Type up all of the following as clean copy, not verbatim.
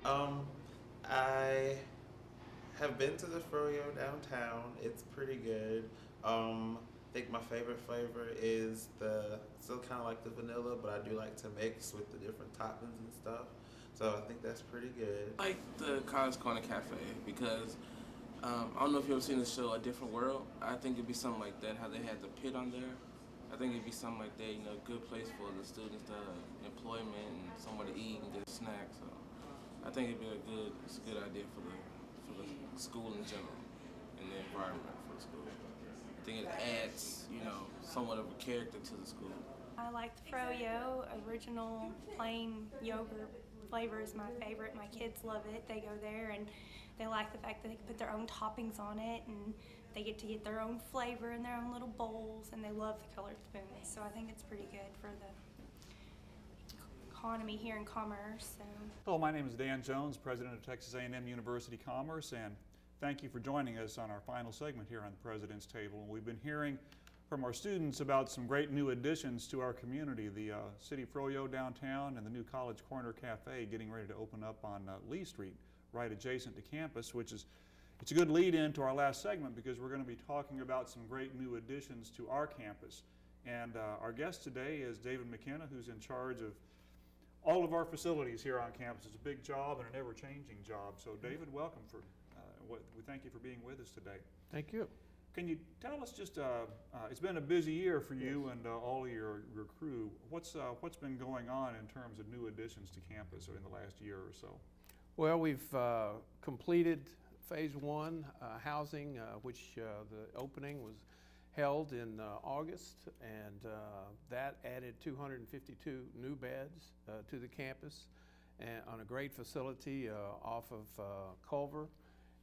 Um, I have been to the Froyo downtown. It's pretty good. I think my favorite flavor is the still kind of like the vanilla, but I do like to mix with the different toppings and stuff. So I think that's pretty good. I like the College Corner Cafe because I don't know if you've ever seen the show A Different World. I think it'd be something like that, how they had the pit on there. I think it'd be something like that, a good place for the students to employment and somewhere to eat and get snacks. So I think it's a good idea for the school in general and the environment for the school. I think it adds, somewhat of a character to the school. I like the Froyo. Original plain yogurt flavor is my favorite. My kids love it. They go there and they like the fact that they can put their own toppings on it and they get to get their own flavor in their own little bowls, and they love the colored spoons. So I think it's pretty good for the economy here in Commerce. So. Hello, my name is Dan Jones, president of Texas A&M University-Commerce, and thank you for joining us on our final segment here on the President's Table. And we've been hearing from our students about some great new additions to our community, the City Froyo downtown and the new College Corner Cafe getting ready to open up on Lee Street, right adjacent to campus, it's a good lead in to our last segment because we're going to be talking about some great new additions to our campus. And our guest today is David McKenna, who's in charge of all of our facilities here on campus. It's a big job and an ever-changing job. So David, welcome. We thank you for being with us today. Thank you. Can you tell us just, it's been a busy year for you and all of your crew. What's been going on in terms of new additions to campus in the last year or so? Well, we've completed phase one housing, which the opening was held in August, and that added 252 new beds to the campus and on a great facility off of Culver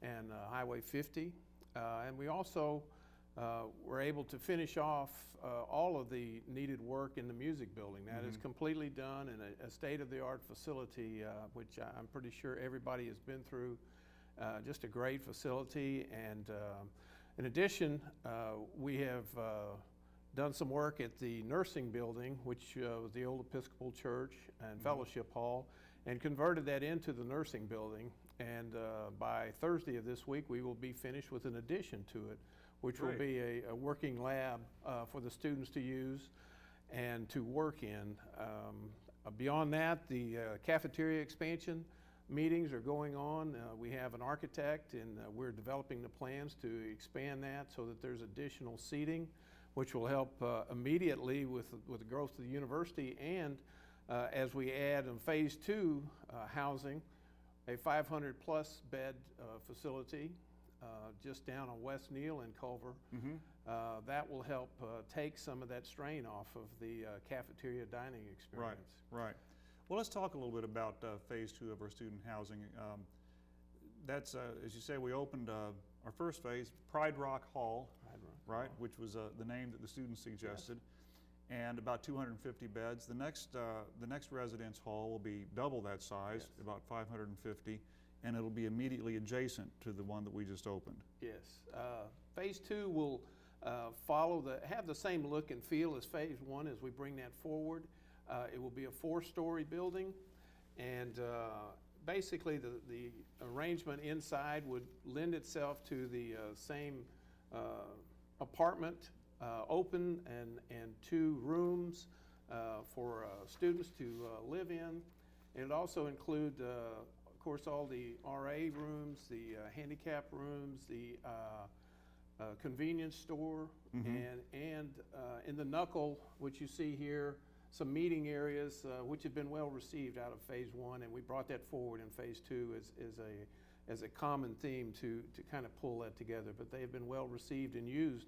and Highway 50. And we also were able to finish off all of the needed work in the music building. That is completely done in a state-of-the-art facility, which I'm pretty sure everybody has been through. Just a great facility. And in addition, we have done some work at the nursing building, which was the old Episcopal Church and Fellowship Hall, and converted that into the nursing building. And by Thursday of this week, we will be finished with an addition to it, which will be a working lab for the students to use and to work in. Beyond that, the cafeteria expansion meetings are going on. We have an architect, and we're developing the plans to expand that so that there's additional seating, which will help immediately with the growth of the university. And as we add in phase two housing, a 500-plus bed facility just down on West Neal and Culver. That will help take some of that strain off of the cafeteria dining experience. Right. Well, let's talk a little bit about phase two of our student housing. That's, as you say, we opened our first phase, Pride Rock Hall, right, which was the name that the students suggested. Yes. And about 250 beds. The next residence hall will be double that size, yes, about 550, and it'll be immediately adjacent to the one that we just opened. Yes. Phase two will have the same look and feel as phase one as we bring that forward. It will be a 4-story building, and basically the arrangement inside would lend itself to the same apartment, open and 2 rooms for students to live in. And it also include, of course, all the RA rooms, the handicap rooms, the convenience store, and in the knuckle, which you see here, some meeting areas which have been well received out of phase one, and we brought that forward in phase two as a common theme to kind of pull that together. But they have been well received and used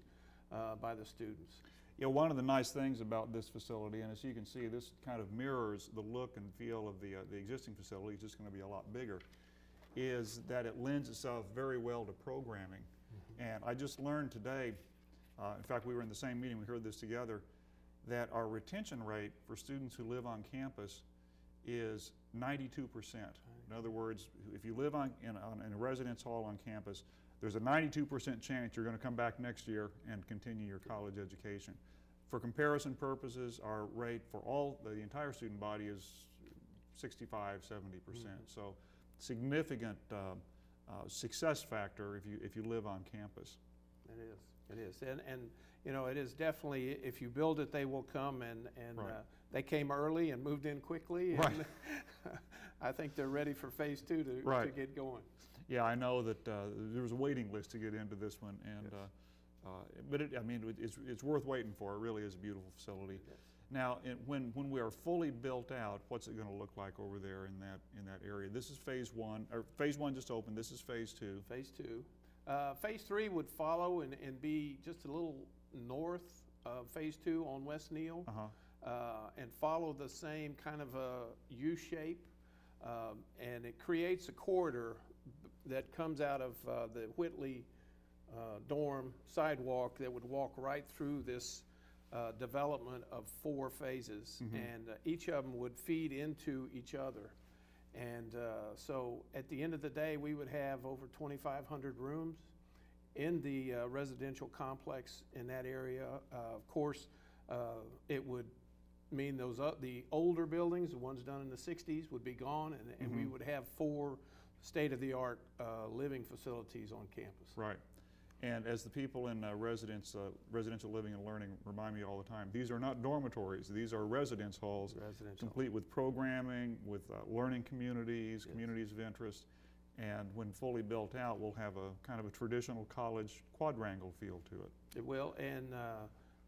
by the students. Yeah, one of the nice things about this facility, and as you can see, this kind of mirrors the look and feel of the existing facility. It's just going to be a lot bigger, is that it lends itself very well to programming. And I just learned today, in fact, we were in the same meeting, we heard this together, that our retention rate for students who live on campus is 92%. In other words, if you live in a residence hall on campus, there's a 92% chance you're going to come back next year and continue your college education. For comparison purposes, our rate for the entire student body is 65, 70%. So significant success factor if you live on campus. It is, and you know, it is definitely, if you build it, they will come, and Right. They came early and moved in quickly, and Right. I think they're ready for phase 2 to Right. get going. Yeah, I know that there was a waiting list to get into this one, and Yes. but I mean, it's worth waiting for. It really is a beautiful facility. Yes. Now, when we are fully built out, what's it going to look like over there in that area? This is phase 1, or phase 1 just opened. This is phase 2. Phase 2. Phase 3 would follow and be just a little north of phase 2 on West Neal, and follow the same kind of a U shape, and it creates a corridor that comes out of the Whitley dorm sidewalk that would walk right through this development of 4 phases, and each of them would feed into each other. And so at the end of the day, we would have over 2,500 rooms in the residential complex in that area. Of course, it would mean the older buildings, the ones done in the 60s, would be gone, and we would have 4 state-of-the-art living facilities on campus. Right. And as the people in residential living and learning remind me all the time, these are not dormitories. These are residence halls, complete with programming, with learning communities, communities of interest. And when fully built out, we'll have a kind of a traditional college quadrangle feel to it. It will, and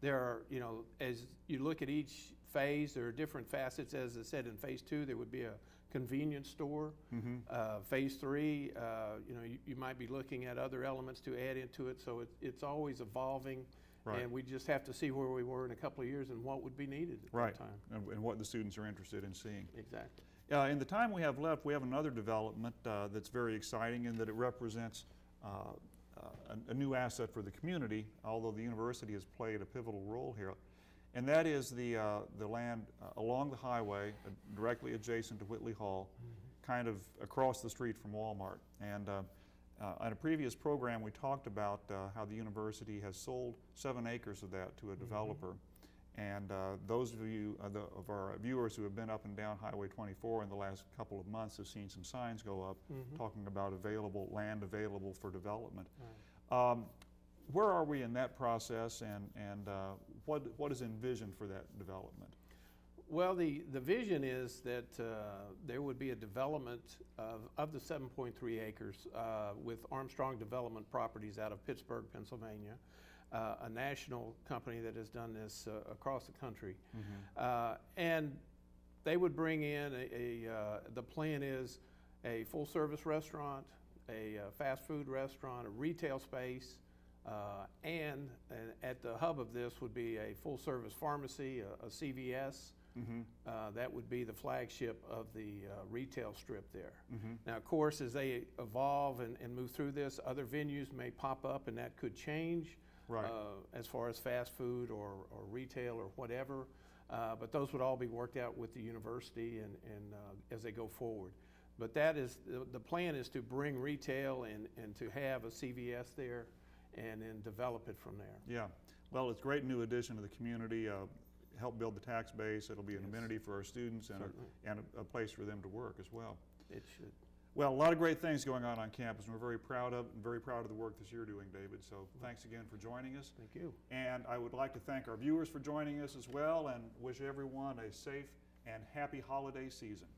there are, you know, as you look at each phase, there are different facets. As I said, in phase 2, there would be a convenience store. Phase 3, you know, you might be looking at other elements to add into it. So it's always evolving, Right. and we just have to see where we were in a couple of years and what would be needed at Right. that time. And what the students are interested in seeing. Exactly. In the time we have left, we have another development that's very exciting in that it represents a new asset for the community, although the university has played a pivotal role here. And that is the land along the highway, directly adjacent to Whitley Hall, kind of across the street from Walmart. And on a previous program, we talked about how the university has sold 7 acres of that to a developer. And those of you, of our viewers who have been up and down Highway 24 in the last couple of months have seen some signs go up talking about land available for development. Where are we in that process, and what is envisioned for that development? Well, the vision is that there would be a development of the 7.3 acres with Armstrong Development Properties out of Pittsburgh, Pennsylvania, a national company that has done this across the country. And they would bring in the plan is a full-service restaurant, a fast food restaurant, a retail space, and at the hub of this would be a full-service pharmacy, a CVS. That would be the flagship of the retail strip there. Now, of course, as they evolve and move through this, other venues may pop up, and that could change as far as fast food or retail or whatever. But those would all be worked out with the university and as they go forward. But that is the plan, is to bring retail and to have a CVS there, and then develop it from there. Yeah, well, it's a great new addition to the community, help build the tax base. It'll be an amenity for our students and a place for them to work as well. It should. Well, a lot of great things going on campus, and we're very proud of the work that you're doing, David. So thanks again for joining us. Thank you. And I would like to thank our viewers for joining us as well, and wish everyone a safe and happy holiday season.